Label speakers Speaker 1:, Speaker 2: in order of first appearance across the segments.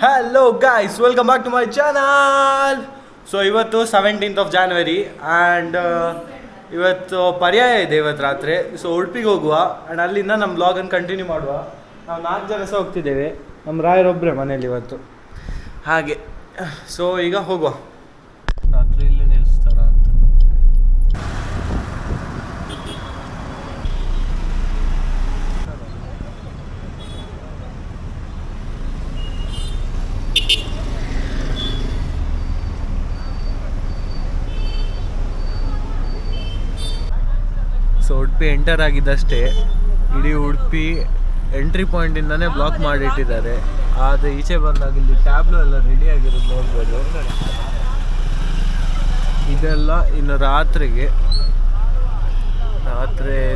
Speaker 1: Hello guys, welcome back to my channel. So ಇವತ್ತು 17th of January and ಇವತ್ತು ಪರ್ಯಾಯ ಇದೆ ಇವತ್ತು ರಾತ್ರಿ. ಸೊ ಉಡುಪಿಗೆ ಹೋಗುವ ಆ್ಯಂಡ್ ಅಲ್ಲಿಂದ ನಮ್ಮ ಬ್ಲಾಗನ್ನು ಕಂಟಿನ್ಯೂ ಮಾಡುವ. ನಾವು 4 ಜನ ಸಹ ಹೋಗ್ತಿದ್ದೇವೆ. ನಮ್ಮ ರಾಯರೊಬ್ಬರೇ ಮನೇಲಿ ಇವತ್ತು ಹಾಗೆ. ಸೊ ಈಗ ಹೋಗುವ. ರಾತ್ರಿ ಇಲ್ಲೇ ನಿಲ್ಲಿಸ್ತಾರ ಅಂತ. ಸೊ ಉಡುಪಿ ಎಂಟರ್ ಆಗಿದ್ದಷ್ಟೇ ಇಡೀ ಉಡುಪಿ ಎಂಟ್ರಿ ಪಾಯಿಂಟಿಂದನೇ ಬ್ಲಾಕ್ ಮಾಡಿಟ್ಟಿದ್ದಾರೆ. ಆದರೆ ಈಚೆ ಬಂದಾಗ ಇಲ್ಲಿ ಟ್ಯಾಬ್ಲು ಎಲ್ಲ ರೆಡಿಯಾಗಿರೋದು ನೋಡ್ಬೋದು. ಇದೆಲ್ಲ ಇನ್ನು ರಾತ್ರಿ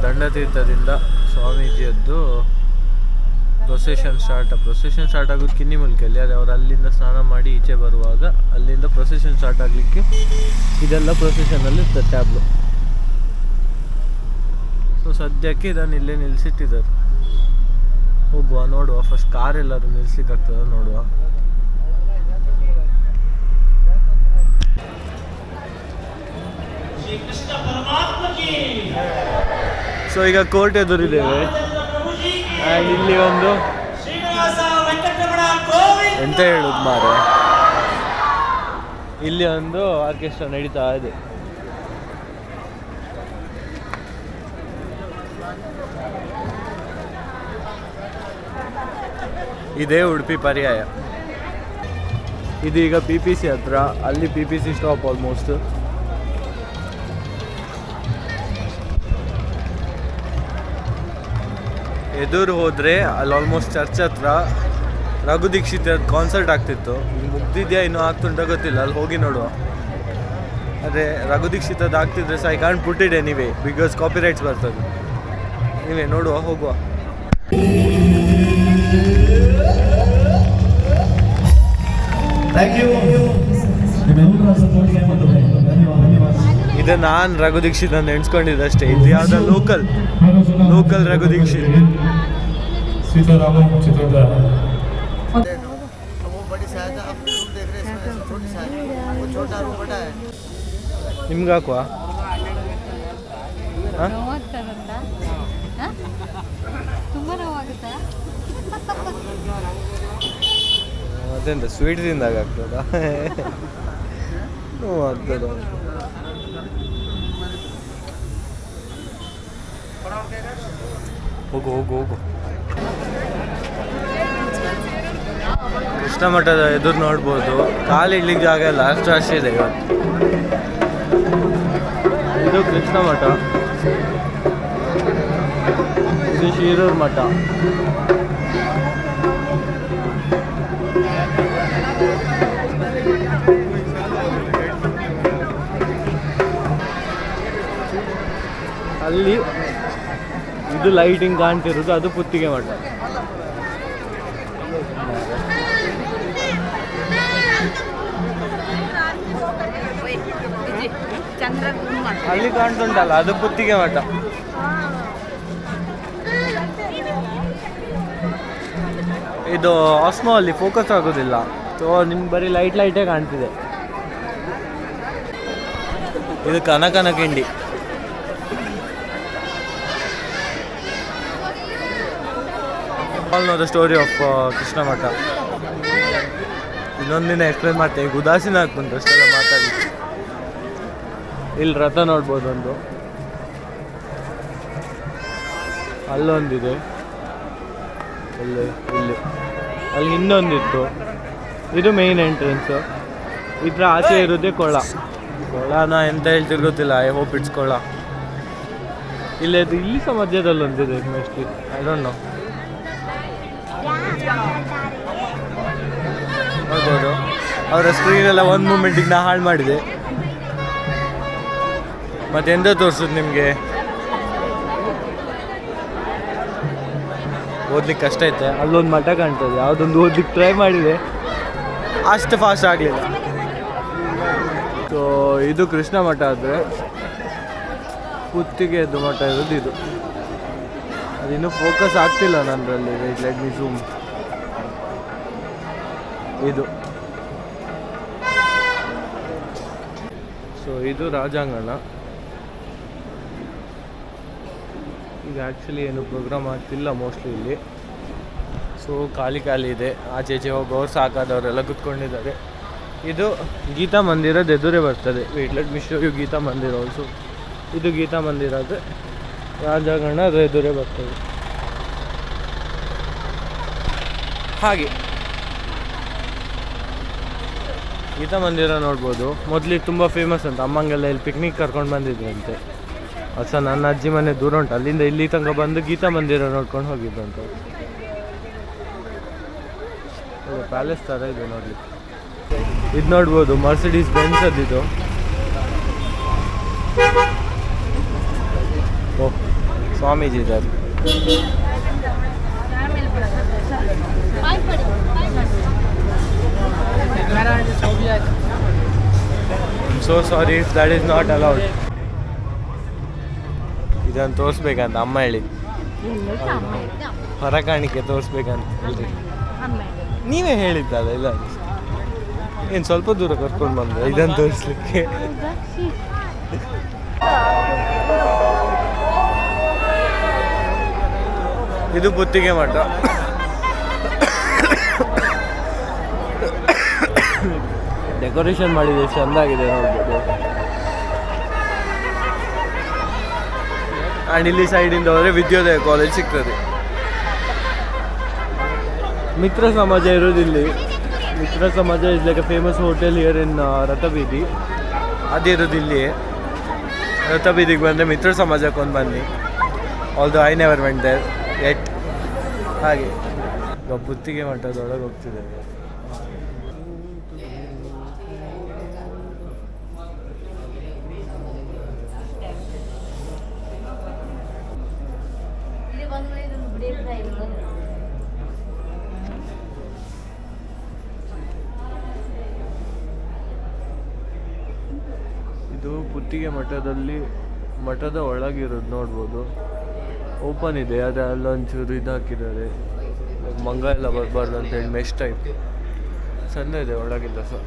Speaker 1: ದಂಡತೀರ್ಥದಿಂದ ಸ್ವಾಮೀಜಿಯದ್ದು ಪ್ರೊಸೆಷನ್ ಸ್ಟಾರ್ಟ್ ಆಗೋದು ಕಿನ್ನಿಮುಲ್ಕಲ್ಲಿ. ಅದೇ ಅವ್ರು ಅಲ್ಲಿಂದ ಸ್ನಾನ ಮಾಡಿ ಈಚೆ ಬರುವಾಗ ಅಲ್ಲಿಂದ ಪ್ರೊಸೆಷನ್ ಸ್ಟಾರ್ಟ್ ಆಗಲಿಕ್ಕೆ ಇದೆಲ್ಲ ಪ್ರೊಸೆಷನಲ್ಲಿ ಇರ್ತದೆ ಟ್ಯಾಬ್ಲು. ಸೊ ಸದ್ಯಕ್ಕೆ ಇದನ್ನು ಇಲ್ಲೇ ನಿಲ್ಲಿಸಿಟ್ಟಿದ್ದಾರೆ. ಹೋಗುವ, ನೋಡುವ. ಫಸ್ಟ್ ಕಾರ್ ಎಲ್ಲರೂ ನಿಲ್ಲಿಸ್ಲಿಕ್ಕೆ ಆಗ್ತದೆ ನೋಡುವ. ಸೊ ಈಗ ಕೋರ್ಟ್ ಎದುರಿದ್ದೇವೆ. ಆ್ಯಂಡ್ ಇಲ್ಲಿ ಒಂದು ಎಂತ ಹೇಳುದು ಮಾರೆ, ಇಲ್ಲಿ ಒಂದು ಆರ್ಕೆಸ್ಟ್ರಾ ನಡೀತಾ ಇದೆ. ಇದೇ ಉಡುಪಿ ಪರ್ಯಾಯ. ಇದೀಗ PPC ಹತ್ರ, ಅಲ್ಲಿ PPC ಸ್ಟಾಪ್ ಆಲ್ಮೋಸ್ಟ್. ಎದುರು ಹೋದರೆ ಅಲ್ಲಿ ಆಲ್ಮೋಸ್ಟ್ ಚರ್ಚ್ ಹತ್ರ ರಘು ದೀಕ್ಷಿತ್ ಕಾನ್ಸರ್ಟ್ ಆಗ್ತಿತ್ತು. ಈಗ ಮುಗ್ದಿದೆಯಾ ಇನ್ನೂ ಆಗ್ತುಂಟ ಗೊತ್ತಿಲ್ಲ, ಅಲ್ಲಿ ಹೋಗಿ ನೋಡುವ. ಅದೇ ರಘು ದೀಕ್ಷಿತ್ ಅದು ಆಗ್ತಿದ್ರೆ ಸಹ I can't put it anyway because copyrights ಬರ್ತದೆ. ನೀವೇ ನೋಡುವ, ಹೋಗುವ. ಇದು ನಾನು ರಘು ದೀಕ್ಷಿತ್ ಅಂತ ಎಣಿಸ್ಕೊಂಡಿದ್ದಷ್ಟೇ. ಇದು ಯಾವುದೋ ಲೋಕಲ್ ರಘು ದೀಕ್ಷಿತ್. ನಿಮ್ಗೆ ಹಾಕುವ ಅದೆಂತ ಸ್ವೀಟ್ ತಿಂದಾಗ ಆಗ್ತದ ಆಗ್ತದ. ಹೋಗು. ಕೃಷ್ಣ ಮಠದ ಎದುರು ನೋಡ್ಬೋದು. ಕಾಲು ಇಡ್ಲಿಕ್ಕೆ ಜಾಗ ಇಲ್ಲ, ಅಷ್ಟು ರಶ್ ಇದೆ ಇವತ್ತು. ಇದು ಕೃಷ್ಣ ಮಠ, ಇದು ಶಿರೂರು ಮಠ. ಅಲ್ಲಿ ಇದು ಲೈಟಿಂಗ್ ಕಾಣ್ತಿರೋದು, ಅದು ಪುತ್ತಿಗೆ ಮಠ. ಅಲ್ಲಿ ಕಾಣ್ತುಂಟಲ್ಲ, ಅದು ಪುತ್ತಿಗೆ ಮಠ. ಇದು ಆಸ್ಮೋ ಅಲ್ಲಿ ಫೋಕಸ್ ಆಗೋದಿಲ್ಲ. ಸೊ ನಿಮ್ಗೆ ಬರೀ ಲೈಟೇ ಕಾಣ್ತಿದೆ. ಇದು ಕನಕನ ಕಿಂಡಿ. The story of Krishna Math. ಇನ್ನೊಂದಿನ explain ಮಾಡ್ತೇವೆ. ಈಗ ಉದಾಸೀನ ಆಗ್ತುಂಟು ಅಷ್ಟೆಲ್ಲ ಮಾತಾಡಿ. ಇಲ್ಲಿ ರಥ ನೋಡ್ಬೋದು ಒಂದು, ಅಲ್ಲೊಂದಿದೆ, ಇಲ್ಲಿ ಅಲ್ಲಿ ಇನ್ನೊಂದಿತ್ತು. ಇದು ಮೇನ್ ಎಂಟ್ರೆನ್ಸು. ಇದ್ರ ಆಚೆ ಇರೋದೇ ಕೊಳನ ಎಂತ ಹೇಳ್ತಿರ್ ಗೊತ್ತಿಲ್ಲ. ಐ ಹೋಪ್ ಇಟ್ಸ್ ಕೊಳ. ಇಲ್ಲಿ ಸಹ ಮಧ್ಯದಲ್ಲಿ ಒಂದಿದೆ ಮೋಸ್ಟ್ಲಿ, ಐ ಡೋಂಟ್ ನೋ. ನೋಡ್ಬೋದು ಅವರ ಸ್ಕ್ರೀನೆಲ್ಲ ಒಂದು ಮೂಮೆಂಟಿಗೆ ನಾ ಹಾಳು ಮಾಡಿದೆ. ಮತ್ತೆಂತ ತೋರಿಸೋದು ನಿಮಗೆ, ಓದ್ಲಿಕ್ಕೆ ಕಷ್ಟ ಐತೆ. ಅಲ್ಲೊಂದು ಮಠ ಕಾಣ್ತದೆ, ಯಾವುದೊಂದು ಓದ್ಲಿಕ್ಕೆ ಟ್ರೈ ಮಾಡಿದೆ, ಅಷ್ಟು ಫಾಸ್ಟ್ ಆಗಲಿಲ್ಲ. ಸೊ ಇದು ಕೃಷ್ಣ ಮಠ ಆದರೆ ಪುತ್ತಿಗೆದು ಮಠ ಇರೋದು ಇದು. ಅದಿನ್ನೂ ಫೋಕಸ್ ಆಗ್ತಿಲ್ಲ ನನ್ನಲ್ಲಿ. Let me zoom. ಇದು. ಸೊ ಇದು ರಾಜಾಂಗಣ. ಈಗ ಆ್ಯಕ್ಚುಲಿ ಏನು ಪ್ರೋಗ್ರಾಮ್ ಆಗ್ತಿಲ್ಲ ಮೋಸ್ಟ್ಲಿ ಇಲ್ಲಿ. ಸೊ ಖಾಲಿ ಇದೆ. ಆಚೆ ಹೋಗೋರು ಸಾಕಾದವರೆಲ್ಲ ಕುತ್ಕೊಂಡಿದ್ದಾರೆ. ಇದು ಗೀತಾ ಮಂದಿರದ ಎದುರೇ ಬರ್ತದೆ. Wait let me show you Geeta Mandir also. ಇದು ಗೀತಾ ಮಂದಿರದ ರಾಜಾಂಗಣ ಅದು ಎದುರೇ ಬರ್ತದೆ. ಹಾಗೆ ಗೀತಾ ಮಂದಿರ ನೋಡ್ಬೋದು. ಮೊದಲಿಗೆ ತುಂಬ ಫೇಮಸ್ ಅಂತ. ಅಮ್ಮಂಗೆಲ್ಲ ಇಲ್ಲಿ ಪಿಕ್ನಿಕ್ ಕರ್ಕೊಂಡು ಬಂದಿದ್ರಂತೆ. ಅದು ಸಹ ನನ್ನ ಅಜ್ಜಿ ಮನೆ ದೂರ ಉಂಟು, ಅಲ್ಲಿಂದ ಇಲ್ಲಿ ತನಕ ಬಂದು ಗೀತಾ ಮಂದಿರ ನೋಡ್ಕೊಂಡು ಹೋಗಿದ್ದು ಅಂತ. ಪ್ಯಾಲೇಸ್ ಥರ ಇದೆ ನೋಡಲಿ. ಇದು ನೋಡ್ಬೋದು ಮರ್ಸಿಡೀಸ್ ಬೆಂಜ್ ಅದಿದು. ಓಹ್ ಸ್ವಾಮೀಜಿ ಇದ್ದಾರೆ. So sorry if that is not allowed. ಇದನ್ನು ತೋರಿಸ್ಬೇಕಂತ ಅಮ್ಮ ಹೇಳಿ, ಹೊರ ಕಾಣಿಕೆ ತೋರಿಸ್ಬೇಕಂತ ಹೇಳ್ರಿ. ನೀವೇ ಹೇಳಿದ್ದಲ್ಲ ಇಲ್ಲ, ಏನು ಸ್ವಲ್ಪ ದೂರ ಕರ್ಕೊಂಡು ಬಂದ್ರೆ ಇದನ್ನು ತೋರಿಸ್ಲಿಕ್ಕೆ. ಇದು ಬುತ್ತಿಗೆ ಮಠ. ಡೆಕೋರೇಷನ್ ಮಾಡಿದೆ, ಚೆಂದಾಗಿದೆ ನೋಡ್ಬೋದು. ಆ್ಯಂಡ್ ಇಲ್ಲಿ ಸೈಡಿಂದ ಹೋದರೆ ವಿದ್ಯೋದಯ ಕಾಲೇಜ್ ಸಿಗ್ತದೆ. ಮಿತ್ರ ಸಮಾಜ ಇರೋದಿಲ್ಲಿ. Mitra Samaja is like a famous hotel here in Rathabeedi. ಅದಿರೋದು ಇಲ್ಲಿ. ರಥಬೀದಿಗೆ ಬಂದರೆ ಮಿತ್ರ ಸಮಾಜಕ್ಕೆ ಒಂದು ಬನ್ನಿ. Although I never went there yet. ಹಾಗೆ ಬುತ್ತಿಗೆ ಮಠದೊಳಗೆ ಹೋಗ್ತಿದ್ದೇವೆ. ಇದು ಪುತ್ತಿಗೆ ಮಠದಲ್ಲಿ ಮಠದ ಒಳಗಿರೋದು ನೋಡ್ಬೋದು. ಓಪನ್ ಇದೆ, ಆದರೆ ಅಲ್ಲೊಂಚೂರು ಇದು ಹಾಕಿದ್ದಾರೆ, ಮಂಗ ಎಲ್ಲ ಬರಬಾರ್ದು ಅಂತೇಳಿ ಮೆಶ್ ಟೈಪ್. ಚೆಂದ ಇದೆ ಒಳಗಿಂದ ಸಹ.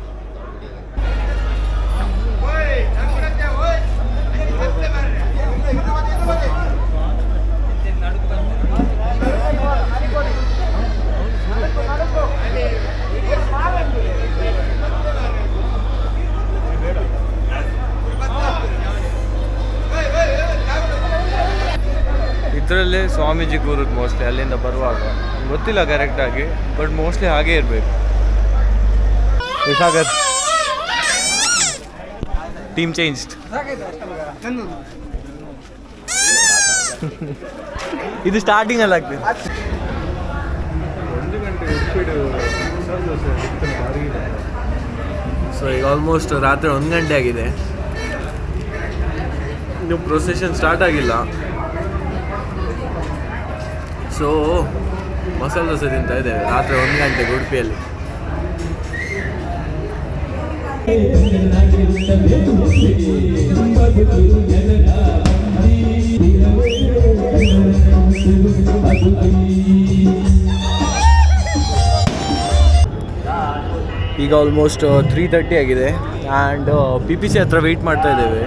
Speaker 1: ಇದರಲ್ಲೇ ಸ್ವಾಮೀಜಿ ಕೂರುದು ಮೋಸ್ಟ್ಲಿ ಅಲ್ಲಿಂದ ಬರುವಾಗ, ಗೊತ್ತಿಲ್ಲ ಕರೆಕ್ಟಾಗಿ, ಬಟ್ ಮೋಸ್ಟ್ಲಿ ಹಾಗೇ ಇರಬೇಕು. Sagar team changed. ಇದು ಸ್ಟಾರ್ಟಿಂಗ್ ಅಲ್ಲಿ ಆಗ್ತದೆ. ಸೊ ಈಗ ಆಲ್ಮೋಸ್ಟ್ ರಾತ್ರಿ 1 ಗಂಟೆ ಆಗಿದೆ. ಇನ್ನು ಪ್ರೊಸೆಷನ್ ಸ್ಟಾರ್ಟ್ ಆಗಿಲ್ಲ. ಸೊ ಮಸಾಲೆ ದೋಸೆ ತಿಂತಾ ಇದ್ದೇವೆ ರಾತ್ರಿ 1 ಗಂಟೆಗೆ ಉಡುಪಿಯಲ್ಲಿ. ಈಗ ಆಲ್ಮೋಸ್ಟ್ 3:30 ಆಗಿದೆ. ಆ್ಯಂಡ್ PPC ಹತ್ರ ವೆಯ್ಟ್ ಮಾಡ್ತಾ ಇದ್ದೇವೆ.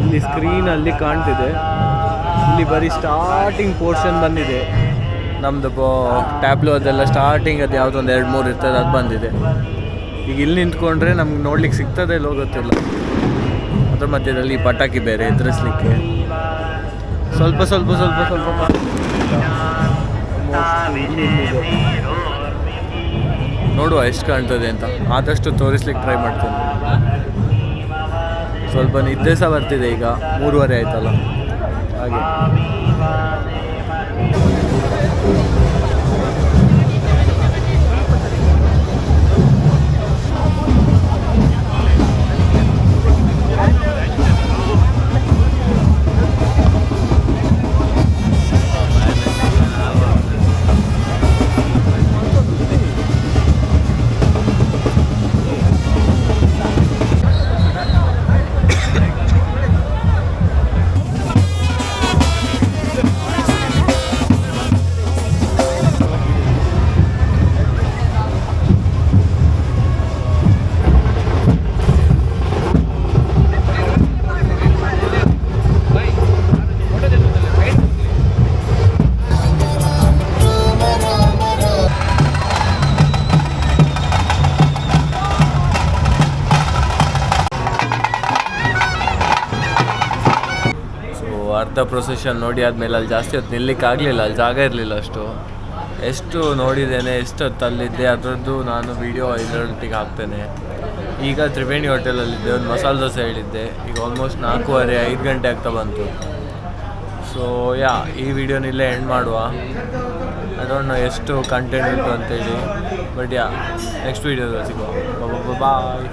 Speaker 1: ಇಲ್ಲಿ ಸ್ಕ್ರೀನಲ್ಲಿ ಕಾಣ್ತಿದೆ, ಇಲ್ಲಿ ಬರೀ ಸ್ಟಾರ್ಟಿಂಗ್ ಪೋರ್ಷನ್ ಬಂದಿದೆ. ನಮ್ಮದು ಟ್ಯಾಬ್ಲೋ ಅದೆಲ್ಲ ಸ್ಟಾರ್ಟಿಂಗ್ ಅದು ಯಾವುದೊಂದು 2-3 ಇರ್ತದೆ, ಅದು ಬಂದಿದೆ. ಈಗ ಇಲ್ಲಿ ನಿಂತ್ಕೊಂಡ್ರೆ ನಮ್ಗೆ ನೋಡ್ಲಿಕ್ಕೆ ಸಿಗ್ತದೆ ಇಲ್ಲೋ ಗೊತ್ತಿಲ್ಲ. ಅದ್ರ ಮಧ್ಯದಲ್ಲಿ ಪಟಾಕಿ ಬೇರೆ ಎದುರಿಸ್ಲಿಕ್ಕೆ ಸ್ವಲ್ಪ ನೋಡುವ ಎಷ್ಟು ಕಾಣ್ತದೆ ಅಂತ. ಆದಷ್ಟು ತೋರಿಸ್ಲಿಕ್ಕೆ ಟ್ರೈ ಮಾಡ್ತೇನೆ. ಸ್ವಲ್ಪ ನಿದ್ದೆ ಸಹ ಬರ್ತಿದೆ, ಈಗ 3:30 ಆಯ್ತಲ್ಲ ಹಾಗೆ.
Speaker 2: ಅರ್ಧ ಪ್ರೊಸೆಷನ್ ನೋಡಿ ಆದಮೇಲೆ ಅಲ್ಲಿ ಜಾಸ್ತಿ ಹೊತ್ತು ನಿಲ್ಲಕ್ಕಾಗಲಿಲ್ಲ, ಅಲ್ಲಿ ಜಾಗ ಇರಲಿಲ್ಲ ಅಷ್ಟು. ಎಷ್ಟು ನೋಡಿದ್ದೇನೆ, ಎಷ್ಟು ಹೊತ್ತು ಅಲ್ಲಿದ್ದೆ ಅದರದ್ದು ನಾನು ವೀಡಿಯೋ ಇದರೊಟ್ಟಿಗೆ ಹಾಕ್ತೇನೆ. ಈಗ ತ್ರಿವೇಣಿ ಹೋಟೆಲಲ್ಲಿದ್ದೆ, ಒಂದು ಮಸಾಲೆ ದೋಸೆ ಹೇಳಿದ್ದೆ. ಈಗ ಆಲ್ಮೋಸ್ಟ್ 4:45-5 ಗಂಟೆ ಆಗ್ತಾ ಬಂತು. ಸೊ ಈ ವಿಡಿಯೋನಿಲ್ಲೇ ಎಂಡ್ ಮಾಡುವ. ಐ ಡೋಂಟ್ ನೋ ಎಷ್ಟು ಕಂಟೆಂಟ್ ಇತ್ತು ಅಂತೇಳಿ, ಬಟ್ ನೆಕ್ಸ್ಟ್ ವೀಡಿಯೋದಲ್ಲಿ ಸಿಗುವ. ಬಾಯ್.